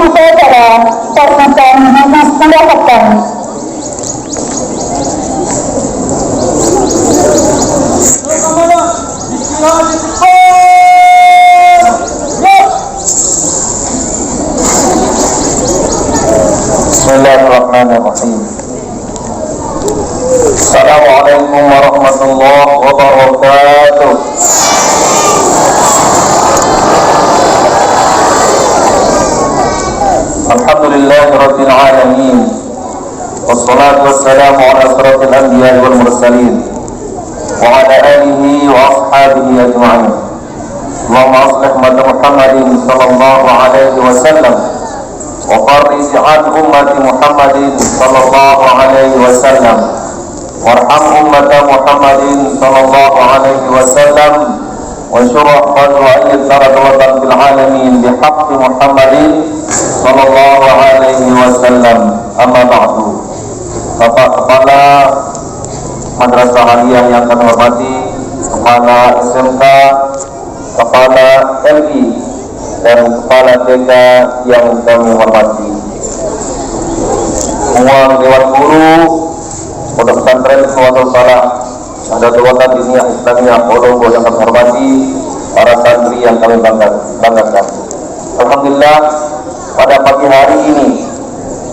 itu adalah permintaan dinas mendapatkan. Bismillahirrahmanirrahim. Assalamualaikum warahmatullahi wabarakatuh. Alhamdulillahirabbil alamin. Wassalatu wassalamu ala asyrafil anbiya'i wal mursalin wa ala alihi wa ashabihi ajma'in. Allahumma aslih ummata Muhammadin sallallahu alaihi wasallam وفرج عن أمة محمد صلى الله عليه وسلم وارحم أمة محمد صلى الله عليه وسلم وشرح وأيد درجة في العالمين بحق محمد صلى الله عليه وسلم. أما بعد. Bapak Kepala Madrasah Aliyah yang kami hormati, Kepala SMK, Kepala LI dan Kepala TK yang kami hormati, semua Dewan Guru Pondok Pesantren Nuwatul Salah, ada Dawatan Diniyah Islamiyah Ponorogo yang kami hormati, para santri yang kami banggakan. Alhamdulillah, pada pagi hari ini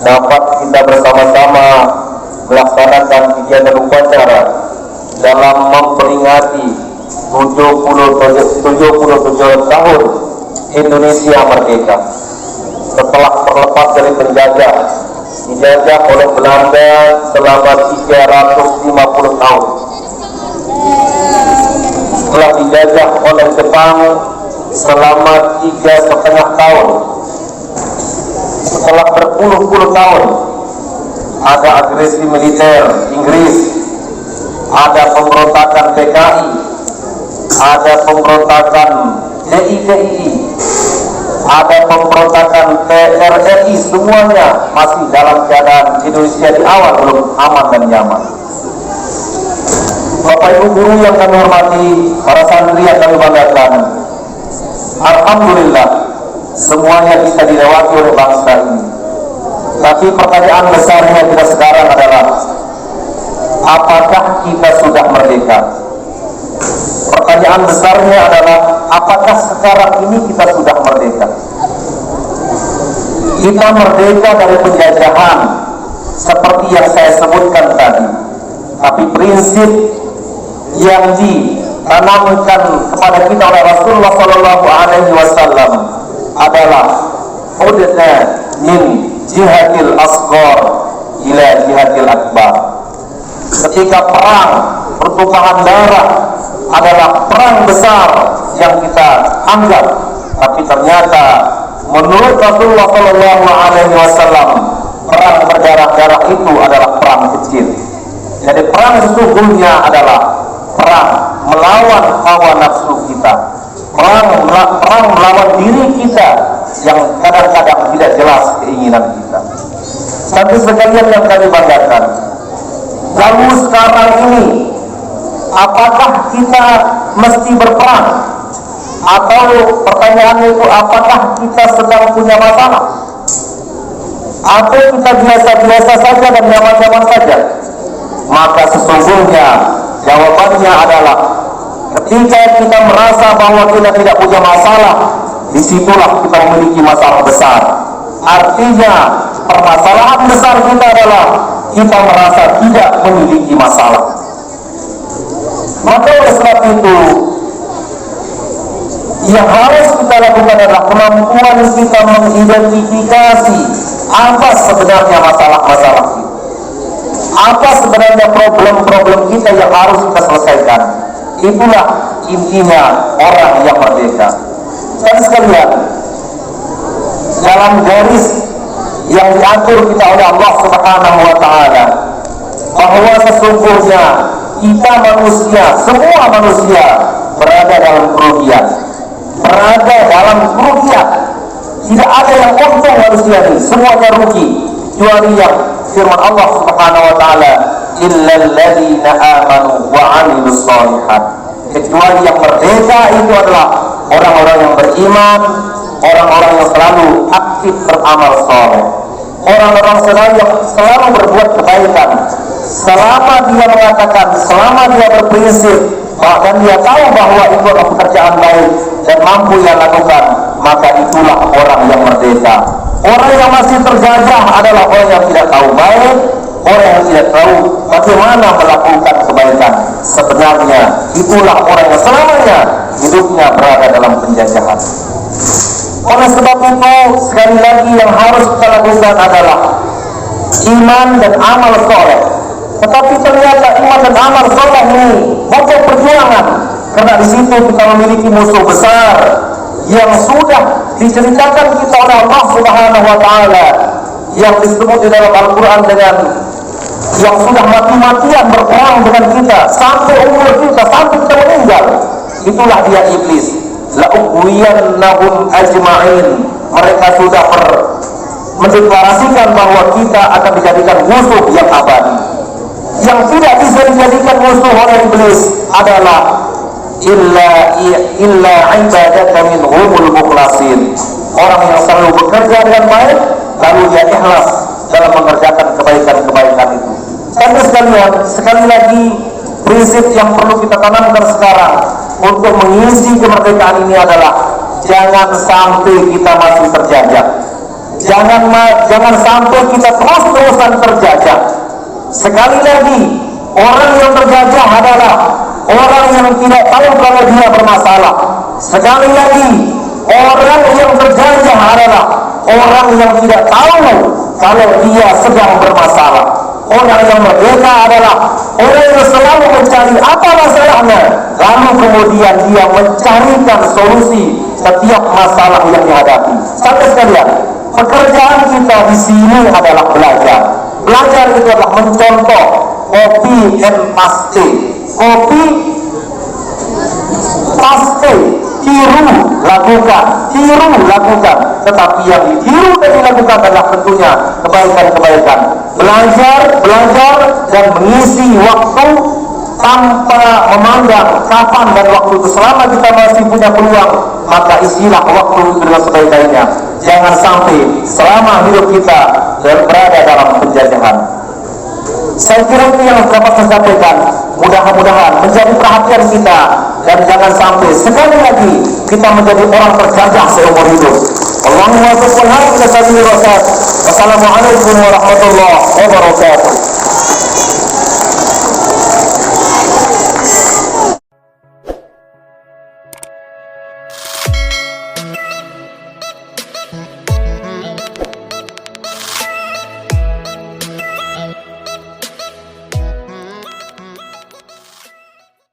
dapat kita bersama-sama melaksanakan kegiatan upacara dalam memperingati 77 tahun Indonesia merdeka setelah terlepas dari dijajah oleh Belanda selama 350 tahun, setelah dijajah oleh Jepang selama 3,5 tahun, setelah berpuluh-puluh tahun ada agresi militer Inggris, ada pemberontakan PKI, ada pemberontakan DITI, ada pemberontakan TRRI, semuanya masih dalam keadaan Indonesia di awal belum aman dan nyaman. Bapak Ibu guru yang kami hormati, para santri yang kami banggakan, alhamdulillah semuanya bisa dilewati oleh bangsa ini. Tapi pertanyaan besarnya kita sekarang adalah, apakah kita sudah merdeka? Pertanyaan besarnya adalah, apakah sekarang ini kita sudah merdeka? Kita merdeka dari penjajahan seperti yang saya sebutkan tadi. Tapi prinsip yang ditanamkan kepada kita oleh Rasulullah SAW adalah hudna min jihadil asghar ila jihadil akbar. Ketika perang pertumpahan darah adalah perang besar yang kita anggap, tapi ternyata menurut Rasulullah SAW perang berdarah-darah itu adalah perang kecil. Jadi perang sesungguhnya adalah perang melawan hawa nafsu kita, perang melawan diri kita yang kadang-kadang tidak jelas keinginan kita. Tapi sekalian yang kami banggakan, lalu sekarang ini apakah kita mesti berperang? Atau pertanyaannya itu, apakah kita sedang punya masalah? Atau kita biasa-biasa saja dan nyaman-nyaman saja? Maka sesungguhnya jawabannya adalah, ketika kita merasa bahwa kita tidak punya masalah, disitulah kita memiliki masalah besar. Artinya permasalahan besar kita adalah kita merasa tidak memiliki masalah. Maka oleh sebab itu, yang harus kita lakukan adalah kemampuan kita mengidentifikasi apa sebenarnya masalah-masalah kita, apa sebenarnya problem-problem kita yang harus kita selesaikan. Itulah intinya orang yang merdeka. Dan sekalian, dalam garis yang diatur kita oleh Allah Subhanahu wa Ta'ala, bahwa sesungguhnya kita manusia, semua manusia berada dalam kerugian, tidak ada yang untung manusia ini, semuanya rugi, kecuali yang firman Allah Subhanahu wa Ta'ala, illal ladzina amanu wa 'amilus shalihat, kecuali yang merdeka itu adalah orang-orang yang beriman, orang-orang yang selalu aktif aktif beramal soleh. Orang-orang yang selalu berbuat kebaikan, selama dia mengatakan, selama dia berprinsip, bahkan dia tahu bahwa itu adalah pekerjaan baik dan mampu ia lakukan, maka itulah orang yang merdeka. Orang yang masih terjajah adalah orang yang tidak tahu baik, orang yang tidak tahu bagaimana melakukan kebaikan. Sebenarnya itulah orang yang selamanya hidupnya berada dalam penjajahan. Oleh sebab itu, sekali lagi yang harus kita lakukan adalah iman dan amal soleh. Tetapi ternyata iman dan amal soleh ini butuh perjuangan, karena di situ kita memiliki musuh besar yang sudah diceritakan kita oleh Allah Subhanahu wa Ta'ala, yang disebut di dalam Al-Quran dengan yang sudah mati-matian berperang dengan kita sampai umur kita, sampai kita meninggal. Itulah dia iblis. La'ughwiyannahum ajma'in. Mereka sudah mendeklarasikan bahwa kita akan dijadikan musuh yang abadi. Yang tidak bisa dijadikan musuh oleh iblis adalah illa ibadaka minhumul mukhlasin. Orang yang selalu bekerja dengan baik, lalu dia ikhlas dalam mengerjakan kebaikan-kebaikan itu. Tapi sekali lagi prinsip yang perlu kita tanamkan sekarang untuk mengisi kemerdekaan ini adalah jangan sampai kita masih terjajah. Jangan sampai kita terus-terusan terjajah. Sekali lagi, orang yang terjajah adalah orang yang tidak tahu kalau dia bermasalah. Sekali lagi, orang yang terjajah adalah orang yang tidak tahu kalau dia sedang bermasalah. Orang yang merdeka adalah orang yang selalu mencari apa masalahnya, lalu kemudian dia mencarikan solusi setiap masalah yang dihadapi. Sampai sekalian, pekerjaan kita di sini adalah belajar. Belajar itu adalah mencontoh copy and paste. Copy, paste, tiru, lakukan. Tetapi yang ditiru dan dilakukan adalah tentunya kebaikan-kebaikan. Belajar dan mengisi waktu tanpa memandang kapan dan waktu itu. Selama kita masih punya peluang, maka isilah waktu itu dengan sebaik-baiknya. Jangan sampai selama hidup kita berada dalam penjajahan. Saya kira itu yang dapat saya sampaikan. Mudah-mudahan menjadi perhatian kita, dan jangan sampai sekali lagi kita menjadi orang terjajah seumur hidup. Allahumma salli ala sayyidina Rasul. Wassalamualaikum warahmatullahi wabarakatuh.